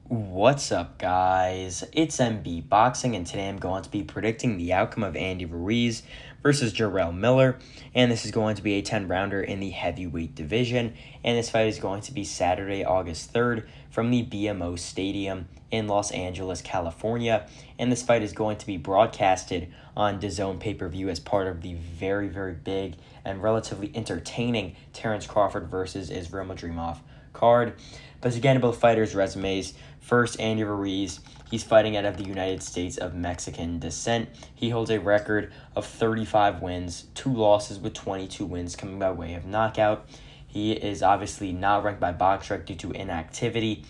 What's up, guys? It's MB Boxing, and today I'm going to be predicting the outcome of Andy Ruiz versus Jarrell Miller, and this is going to be a 10-rounder in the heavyweight division, and this fight is going to be Saturday, August 3rd from the BMO Stadium in Los Angeles, California, and this fight is going to be broadcasted on DAZN pay-per-view as part of the very, very big and relatively entertaining Terence Crawford versus Israel Madrimov card. But to get into both fighters' resumes, first, Andy Ruiz. He's fighting out of the United States of Mexican descent. He holds a record of 35 wins, 2 losses with 22 wins coming by way of knockout. He is obviously not ranked by BoxRec due to inactivity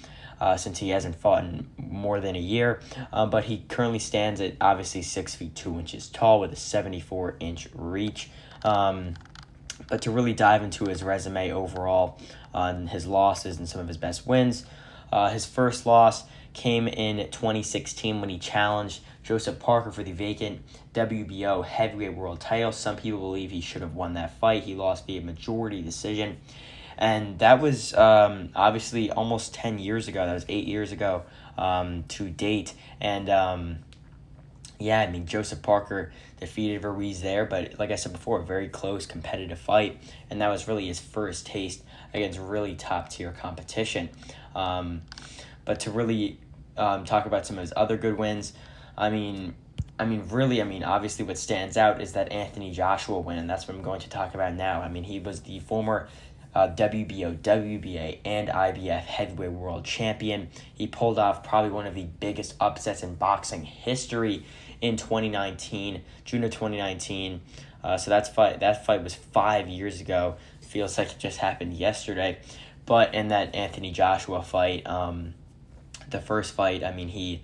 since he hasn't fought in more than a year. But he currently stands at obviously 6 feet 2 inches tall with a 74-inch reach. But to really dive into his resume overall on his losses and some of his best wins, his first loss came in 2016 when he challenged Joseph Parker for the vacant WBO heavyweight world title. Some people believe he should have won that fight. He lost via majority decision. And that was obviously almost 10 years ago. That was 8 years ago to date. And Joseph Parker defeated Ruiz there, but like I said before, a very close competitive fight, and that was really his first taste against really top-tier competition. But to really talk about some of his other good wins, obviously what stands out is that Anthony Joshua win, and that's what I'm going to talk about now. He was the former WBO, WBA, and IBF heavyweight world champion. He pulled off probably one of the biggest upsets in boxing history in 2019, June of 2019. So that fight was 5 years ago. Feels like it just happened yesterday. But in that Anthony Joshua fight, the first fight, he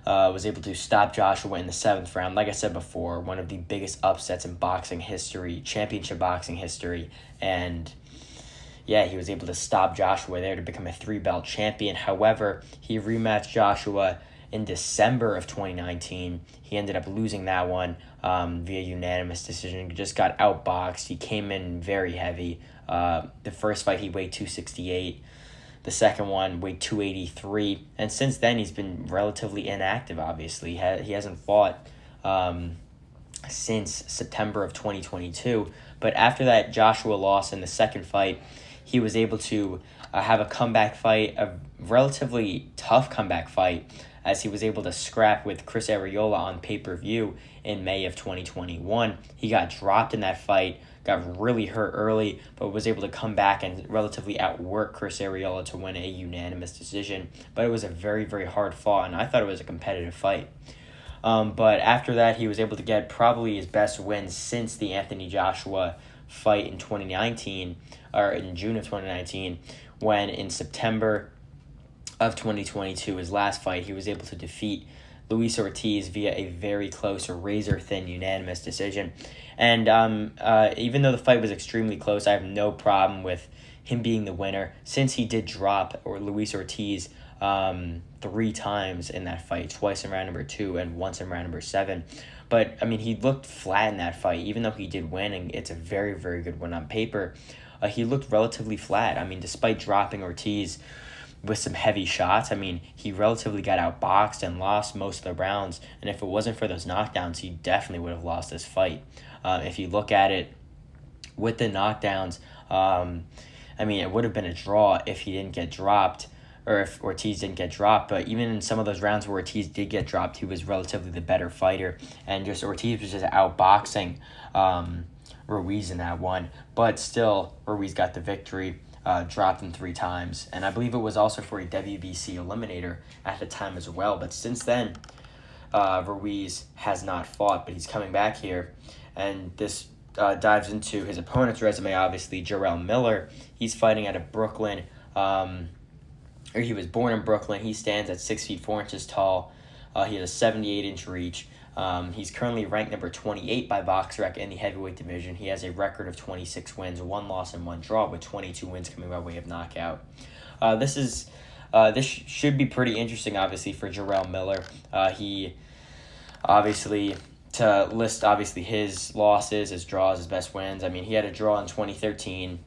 was able to stop Joshua in the 7th round. Like I said before, one of the biggest upsets in boxing history, championship boxing history. And yeah, he was able to stop Joshua there to become a 3-belt champion. However, he rematched Joshua in December of 2019. He ended up losing that one via unanimous decision. He just got outboxed. He came in very heavy. The first fight, he weighed 268. The second one weighed 283. And since then, he's been relatively inactive, obviously. He hasn't fought since September of 2022. But after that Joshua loss in the second fight, he was able to have a comeback fight, a relatively tough comeback fight, as he was able to scrap with Chris Arreola on pay-per-view in May of 2021. He got dropped in that fight, got really hurt early, but was able to come back and relatively outwork Chris Arreola to win a unanimous decision. But it was a very, very hard fought, and I thought it was a competitive fight. But after that, he was able to get probably his best win since the Anthony Joshua fight in 2019, or in June of 2019, when in September of 2022, his last fight, he was able to defeat Luis Ortiz via a very close or razor-thin unanimous decision. And even though the fight was extremely close, I have no problem with him being the winner, since he did drop Luis Ortiz 3 times in that fight, twice in round number 2 and once in round number 7. But, he looked flat in that fight, even though he did win, and it's a very, very good win on paper. He looked relatively flat. Despite dropping Ortiz with some heavy shots, he relatively got outboxed and lost most of the rounds. And if it wasn't for those knockdowns, he definitely would have lost this fight. If you look at it with the knockdowns, it would have been a draw if he didn't get dropped, or if Ortiz didn't get dropped. But even in some of those rounds where Ortiz did get dropped, he was relatively the better fighter. And Ortiz was just outboxing Ruiz in that one. But still, Ruiz got the victory, dropped him 3 times. And I believe it was also for a WBC eliminator at the time as well. But since then, Ruiz has not fought, but he's coming back here. And this dives into his opponent's resume, obviously, Jarrell Miller. He's fighting out of Brooklyn. He was born in Brooklyn. He stands at 6 feet 4 inches tall. He has a 78-inch reach. He's currently ranked number 28 by BoxRec in the heavyweight division. He has a record of 26 wins, 1 loss, and 1 draw, with 22 wins coming by way of knockout. This should be pretty interesting, obviously, for Jarrell Miller. He obviously, to list obviously his losses, his draws, his best wins. He had a draw in 2013.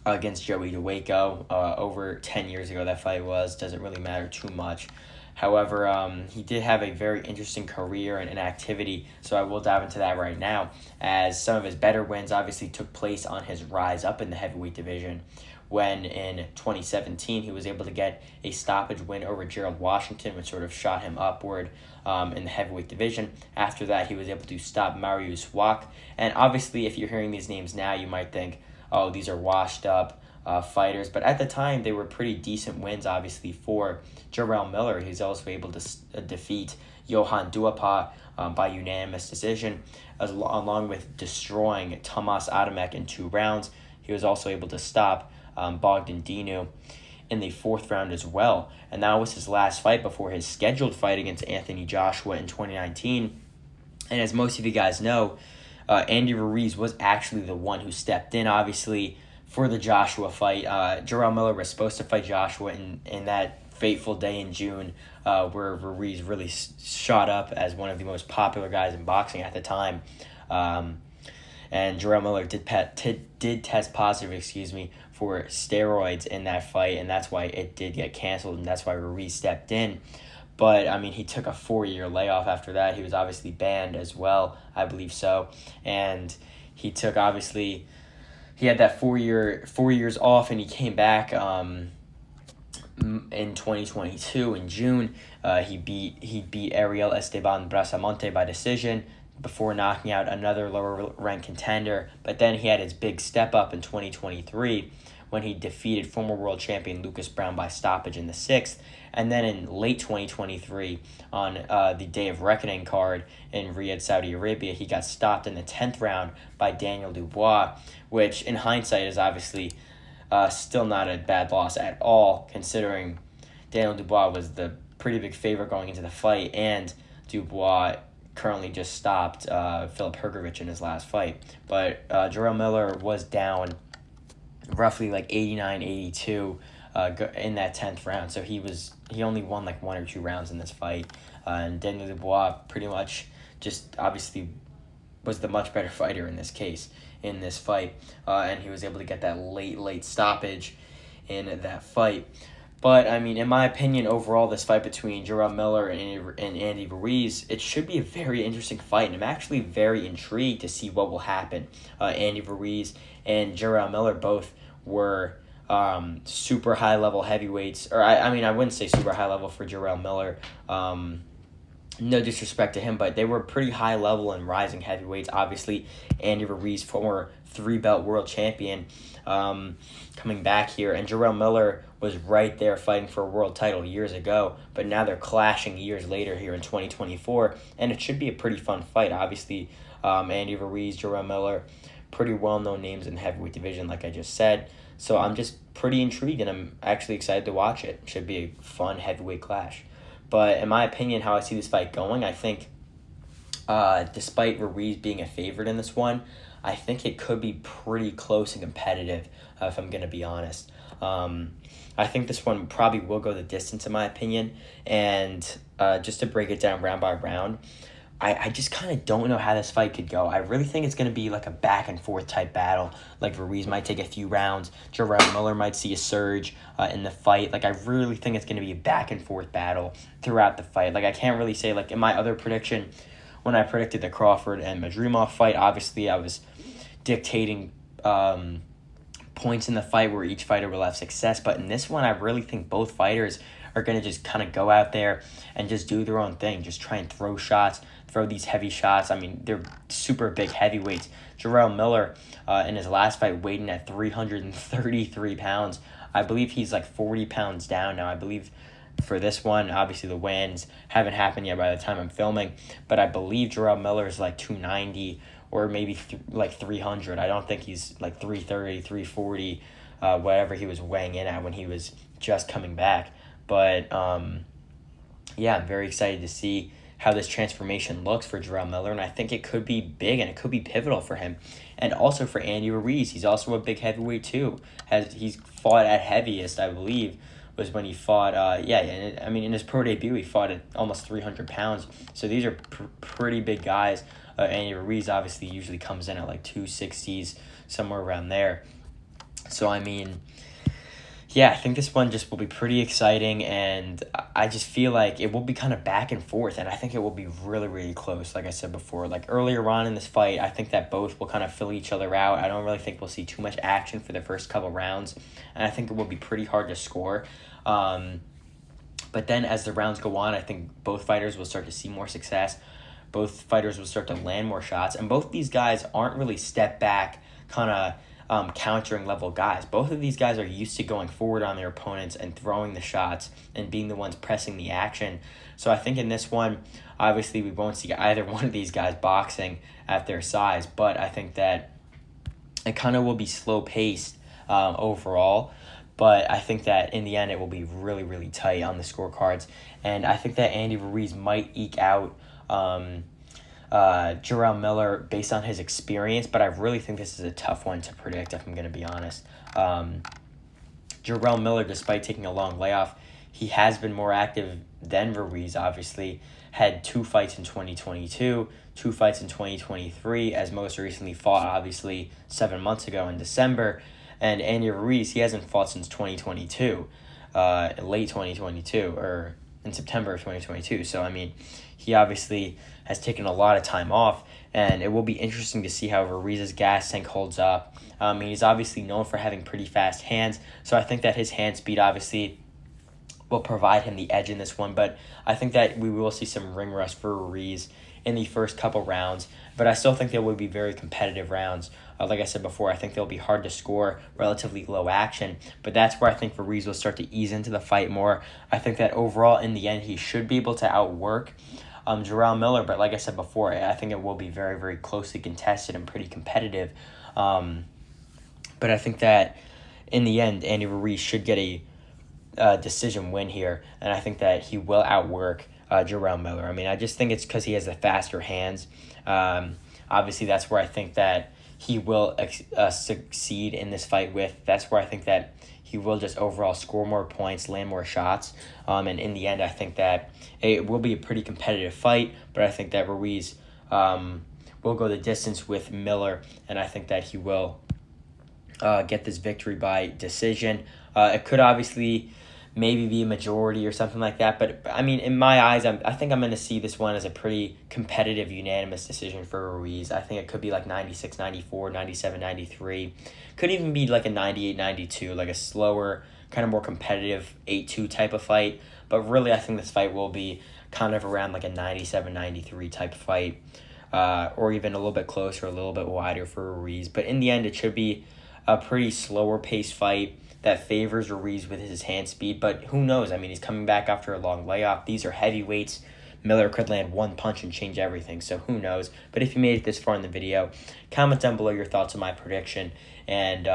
against Joey DeWaco over 10 years ago. That fight was. Doesn't really matter too much. However, he did have a very interesting career and activity, so I will dive into that right now, as some of his better wins obviously took place on his rise up in the heavyweight division, when in 2017 he was able to get a stoppage win over Gerald Washington, which sort of shot him upward in the heavyweight division. After that, he was able to stop Mariusz Wach, and obviously if you're hearing these names now, you might think, oh, these are washed up fighters, but at the time they were pretty decent wins, obviously, for Jarrell Miller. He's also able to defeat Johan Duhaupas by unanimous decision, along with destroying Tomas Adamek in 2 rounds. He was also able to stop Bogdan Dinu in the 4th round as well, and that was his last fight before his scheduled fight against Anthony Joshua in 2019. And as most of you guys know, Andy Ruiz was actually the one who stepped in, obviously, for the Joshua fight. Jarrell Miller was supposed to fight Joshua in that fateful day in June, where Ruiz really shot up as one of the most popular guys in boxing at the time. And Jarrell Miller did test positive, for steroids in that fight, and that's why it did get canceled, and that's why Ruiz stepped in. But, I mean, he took a 4-year layoff after that. He was obviously banned as well, I believe so. And he took, obviously, he had that 4 years off, and he came back in 2022 in June. He beat Ariel Esteban Brasamonte by decision before knocking out another lower ranked contender. But then he had his big step up in 2023 when he defeated former world champion Lucas Brown by stoppage in the 6th. And then in late 2023, on the Day of Reckoning card in Riyadh, Saudi Arabia, he got stopped in the 10th round by Daniel Dubois, which in hindsight is obviously still not a bad loss at all, considering Daniel Dubois was the pretty big favorite going into the fight, and Dubois currently just stopped Filip Hrgovic in his last fight. But Jarrell Miller was down roughly like 89-82 in that 10th round, so he only won like 1 or 2 rounds in this fight, and Daniel Dubois pretty much just obviously was the much better fighter in this fight, and he was able to get that late stoppage in that fight. But, I mean, in my opinion, overall, this fight between Jarrell Miller and Andy Ruiz, it should be a very interesting fight, and I'm actually very intrigued to see what will happen. Andy Ruiz and Jarrell Miller both were super high-level heavyweights, or I wouldn't say super high-level for Jarrell Miller, no disrespect to him, but they were pretty high-level and rising heavyweights. Obviously, Andy Ruiz, former 3-belt world champion, coming back here, and Jarrell Miller was right there fighting for a world title years ago, but now they're clashing years later here in 2024, and it should be a pretty fun fight. Obviously, Andy Ruiz, Jarrell Miller, pretty well-known names in the heavyweight division, like I just said, so I'm just pretty intrigued, and I'm actually excited to watch it. It should be a fun heavyweight clash. But in my opinion, how I see this fight going, I think despite Ruiz being a favorite in this one, I think it could be pretty close and competitive, if I'm going to be honest. I think this one probably will go the distance, in my opinion. And just to break it down round by round, I just kind of don't know how this fight could go. I really think it's going to be like a back-and-forth type battle. Like, Ruiz might take a few rounds. Jarrell Miller might see a surge in the fight. Like, I really think it's going to be a back-and-forth battle throughout the fight. Like, I can't really say, like, in my other prediction, when I predicted the Crawford and Madrimov fight, obviously I was dictating points in the fight where each fighter will have success. But in this one, I really think both fighters are going to just kind of go out there and just do their own thing. Just try and throw shots, throw these heavy shots. I mean, they're super big heavyweights. Jarrell Miller, in his last fight, weighed in at 333 pounds. I believe he's like 40 pounds down now. I believe for this one, obviously the wins haven't happened yet by the time I'm filming, but I believe Jarrell Miller is like 290 or maybe like 300. I don't think he's like 330, 340, whatever he was weighing in at when he was just coming back. But, yeah, I'm very excited to see how this transformation looks for Jarrell Miller, and I think it could be big and it could be pivotal for him. And also for Andy Ruiz, he's also a big heavyweight too. He's fought at heaviest, I believe, was when he fought, in his pro debut, he fought at almost 300 pounds. So these are pretty big guys. Andy Ruiz obviously usually comes in at like 260s, somewhere around there. So, I mean, yeah, I think this one just will be pretty exciting, and I just feel like it will be kind of back and forth, and I think it will be really, really close, like I said before. Like, earlier on in this fight, I think that both will kind of fill each other out. I don't really think we'll see too much action for the first couple rounds, and I think it will be pretty hard to score. But then as the rounds go on, I think both fighters will start to see more success. Both fighters will start to land more shots, and both these guys aren't really step back kind of countering level guys. Both of these guys are used to going forward on their opponents and throwing the shots and being the ones pressing the action. So I think in this one, obviously we won't see either one of these guys boxing at their size, but I think that it kind of will be slow paced overall. But I think that in the end it will be really, really tight on the scorecards. And I think that Andy Ruiz might eke out Jarrell Miller based on his experience, but I really think this is a tough one to predict, if I'm going to be honest. Jarrell Miller, despite taking a long layoff, he has been more active than Ruiz, obviously. Had 2 fights in 2022, 2 fights in 2023, as most recently fought, obviously, 7 months ago in December. And Andy Ruiz, he hasn't fought since 2022, late 2022, or in September of 2022. So, I mean, he obviously has taken a lot of time off, and it will be interesting to see how Ruiz's gas tank holds up. He's obviously known for having pretty fast hands, so I think that his hand speed obviously will provide him the edge in this one, but I think that we will see some ring rust for Ruiz in the first couple rounds, but I still think there will be very competitive rounds. Like I said before, I think they'll be hard to score, relatively low action, but that's where I think Ruiz will start to ease into the fight more. I think that overall, in the end, he should be able to outwork Jarrell Miller, but like I said before, I think it will be very, very closely contested and pretty competitive. But I think that in the end, Andy Ruiz should get a decision win here, and I think that he will outwork Jarrell Miller. I mean, I just think it's because he has the faster hands. Obviously, that's where I think that he will succeed in this fight with. That's where I think that he will just overall score more points, land more shots. And in the end, I think that it will be a pretty competitive fight, but I think that Ruiz will go the distance with Miller, and I think that he will get this victory by decision. It could obviously maybe be a majority or something like that, but I mean, in my eyes, I think I'm going to see this one as a pretty competitive, unanimous decision for Ruiz. I think it could be like 96-94, 97-93. Could even be like a 98-92, like a slower, kind of more competitive 8-2 type of fight. But really, I think this fight will be kind of around like a 97-93 type fight, or even a little bit closer, a little bit wider for Ruiz. But in the end, it should be a pretty slower paced fight that favors Ruiz with his hand speed, but who knows? I mean, he's coming back after a long layoff. These are heavyweights. Miller could land one punch and change everything, so who knows? But if you made it this far in the video, comment down below your thoughts on my prediction and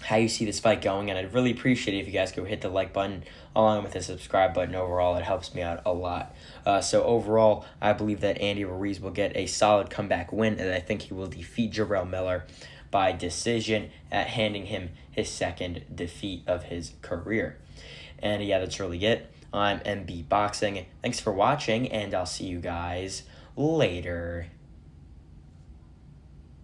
how you see this fight going, and I'd really appreciate it if you guys go hit the like button along with the subscribe button. Overall, it helps me out a lot. So overall, I believe that Andy Ruiz will get a solid comeback win, and I think he will defeat Jarrell Miller by decision, handing him his second defeat of his career. And yeah, that's really it. I'm MB Boxing. Thanks for watching, and I'll see you guys later.